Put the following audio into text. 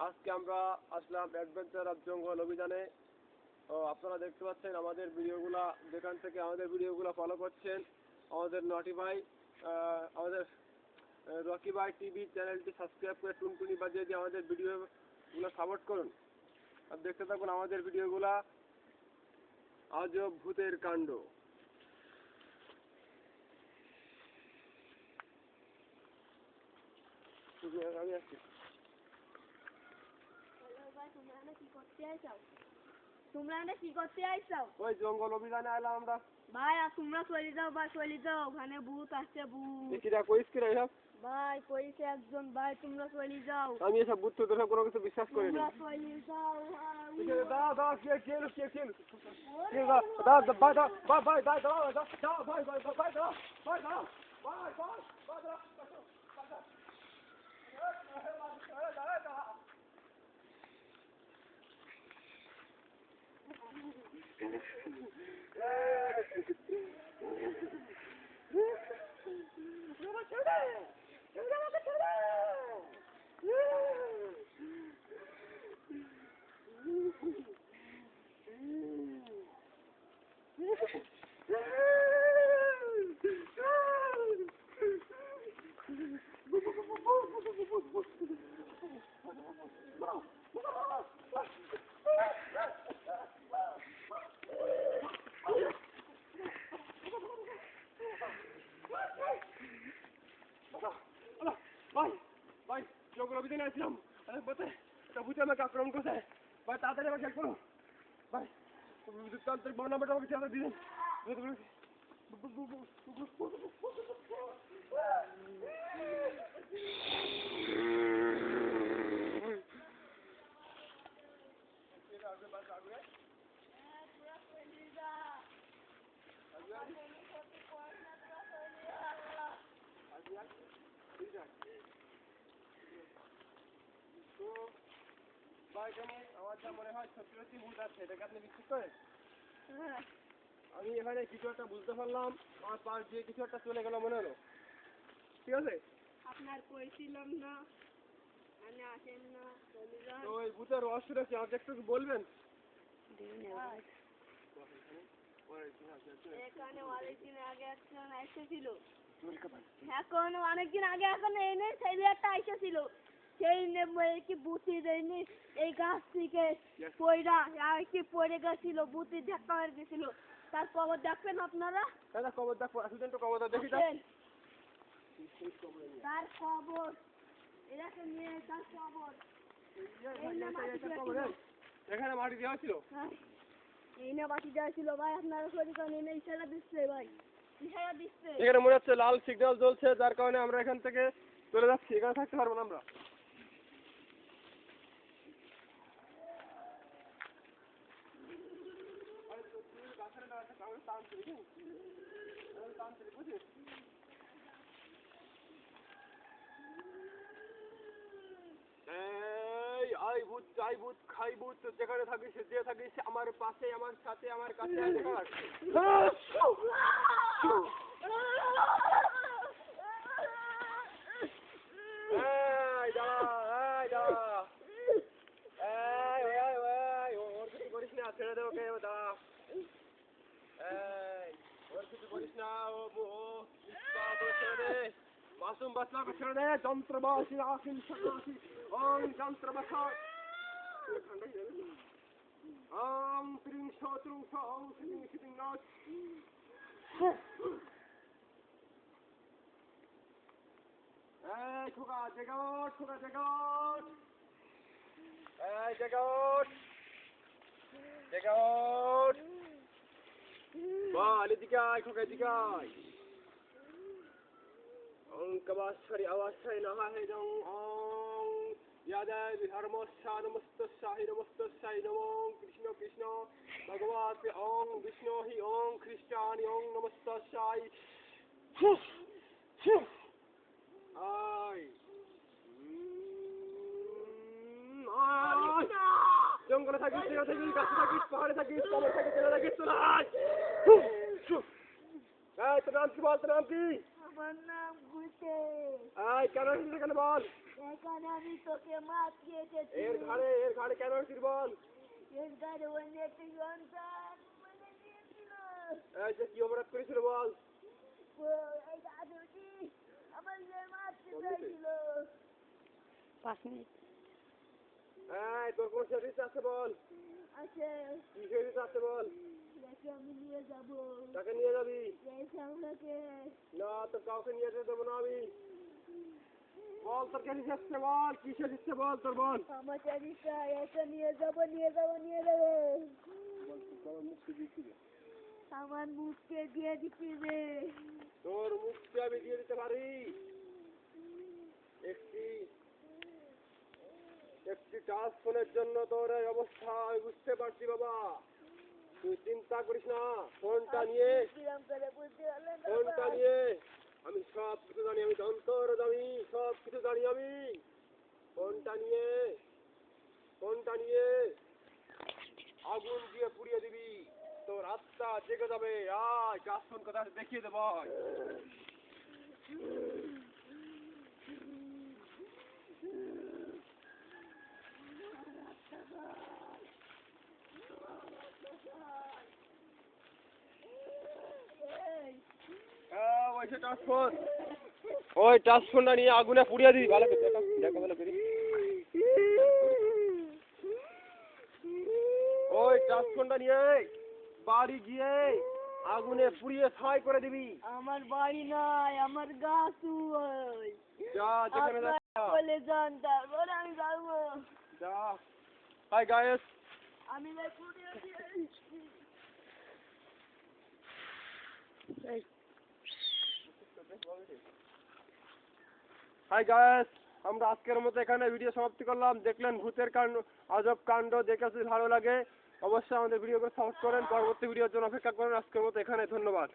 আজকে আমরা আসলাম adventure of জঙ্গল অভিযানে। আপনারা দেখতে পাচ্ছেন আমাদের ভিডিওগুলা, যেখান থেকে আমাদের ভিডিওগুলো ফলো করছেন আমাদের নটি ভাই, আমাদের রকি ভাই টিভি চ্যানেলটি সাবস্ক্রাইব করে টুনটুনি বাজিয়ে দিয়ে আমাদের ভিডিওগুলো সাপোর্ট করুন আর দেখতে থাকুন আমাদের ভিডিওগুলা। আজব ভূতের কাণ্ড। আমি আসছি। তোমরা কি করতে আইছো? ওই জঙ্গল অভিযানে আইলাম আমরা। ভাই আর তোমরা চলে যাও, ভাই চলে যাও, ওখানে ভূত আসছে ভূত। কিরা কইস কিরা এসব? ভাই কইছে একজন, ভাই তোমরা চলে যাও। আমি এসব ভূত টুত এসব কোনো কিছু বিশ্বাস করি না। তোমরা চলে যাও। ভাই জঙ্গল অভিযানে আসলাম। একটা ভূতে আমাকে আক্রমণ করছে। ভাই তাড়াতাড়ি আমাকে হেল্প করো। ভাই তান্ত্রিক বড় নাম্বারটা আমাকে চেয়ারে দিলেন। আমার যা মনে হয় সত্যি ভূত আছে, এটাকে আপনি বিশ্বাস করেন? আমি এখানে কিছু একটা বুঝতে পারলাম, আমার পাশ দিয়ে কিছু একটা চলে গেল মনে হলো। ঠিক আছে, আপনার কইছিলাম না আমি আসেন না, চলে যান। তো ওই ভূতের রহস্যটা কি আমাকে একটু বলবেন? এখানে অনেকদিন আগে একজন এসেছিল, এখন অনেকদিন আগে এখন এনে ছেলে একটা এসেছিল, সেই কি বুতি দেয়নি এই গাছ থেকে পয়রা আর কি পড়ে গেছিল, বুতি ধাক্কা মেরে গেছিল। তার কবর দেখবেন আপনারা? দাদা কবর দেখো, আসুন তো কবরটা দেখি। তার কবর এটাকে নিয়ে, তার কবর এখানে মাটি দেওয়া ছিল। এই না বাটি দেওয়া ছিল ভাই, আপনারা শরীর এনে ইশারা দিচ্ছে ভাই, ইশারা দিচ্ছে। এখানে মনে হচ্ছে লাল সিগন্যাল জ্বলছে, যার কারণে আমরা এখান থেকে চলে যাচ্ছি। এখানে থাকতে পারবো না আমরা। আই ভূত যাই ভূত খাই ভূত, যেখানে থাকিস যে থাকিস আমার পাশে, আমার সাথে, আমার কাছে করিস না, ছেড়ে দেবো কে দাঁড়া। ওর কিছু করিস না, ছেড়ে দে, মাসুম বাচ্চাকে ছেড়ে দে। যন্ত্রবাসী আসিন সন্ন্যাসী ওং যন্ত্রবাসা ওং ত্রিংশ ত্রিংশ ওং সিং সিং নাচ। এই ঠোকা জেগাওট, ঠোকা জেগাওট, এই জেগাওট জেগাওট। বল এদিকে আয়, ঠোকা এদিকে আয়। ওং কবাশ্বরী আবাশ্বরী নমঃ ওং ওং यादव धर्मस्या नमस्तस्याहि नमस्तस्याहि नमो कृष्ण कृष्ण भगवते ओं विष्णु हि ओं ख्रिस्टानि ओं नमस्तस्याहि। आय জঙ্গলে থাকিস, গাছে থাকিস, পাহাড়ে থাকিস, কবর থাকিস, চলে থাকিস তোরা। এই তোর নাম কি বল, তোর নাম কি? আমার নাম ভূতে। এই কেন এসেছিস এখানে বল? এখানে আমি তোকে মারতে এসেছি। এর ঘাড়ে কেন এসেছিস বল? এর ঘাড়ে অন্য একটি সন্তান মানে দিয়েছিল। এই যে কি অপরাধ করেছিল বল? এই দাদুটি আমার মারতে চাইছিল। 5 মিনিট। এই তোর কোন সেদিস আছে বল? আছে। কি সেদিস আছে বল? একে আমি নিয়ে যাবো। তাকে নিয়ে যাবি? এই সামলাকে। না তোর কাউকে নিয়ে যেতে দেবো না আমি। বল তোর কে দিচ্ছে বল? কি দিচ্ছে বল তোর বল? আমার চারিটা একে নিয়ে যাবো। আমার মুখকে দিয়ে দিচ্ছি রে। তোর মুখকে আমি দিয়ে দিতে পারি। একটি টাচ ফোনের জন্য তোর এই অবস্থা আমি বুঝতে পারছি বাবা। তুই চিন্তা করিস না। ফোনটা নিয়ে আমি সব কিছু জানি। আমি যন্তর জানি, সব কিছু জানি আমি। ফোনটা নিয়ে আগুন দিয়ে পুড়িয়ে দিবি। তোর আত্মা জেগে যাবে। আয় টাচ ফোন কথা দেখিয়ে দেব। ওই টাচ ফোনটা নিয়ে আগুনে পুড়িয়ে দিবি। ভালো করে দেখো ভালো করে। ওই টাচ ফোনটা নিয়ে বাড়ি গিয়ে আগুনে পুড়িয়ে ছাই করে দিবি। আমার বাড়ি নাই, আমার গাছ ওই। যা যেখানে যা। বলে যান তারপর আমি যাবো। যা। Hi guys. আমি ভাই পুড়িয়ে দিয়েছি। হাই গাইস, আমরা আজকের মতো এখানে ভিডিও সমাপ্তি করলাম। দেখলেন ভূতের কাণ্ড, আজব কাণ্ড। দেখে যদি ভালো লাগে অবশ্যই আমাদের ভিডিওকে সাপোর্ট করেন। পরবর্তী ভিডিওর জন্য অপেক্ষা করেন। আজকের মতো এখানে, ধন্যবাদ।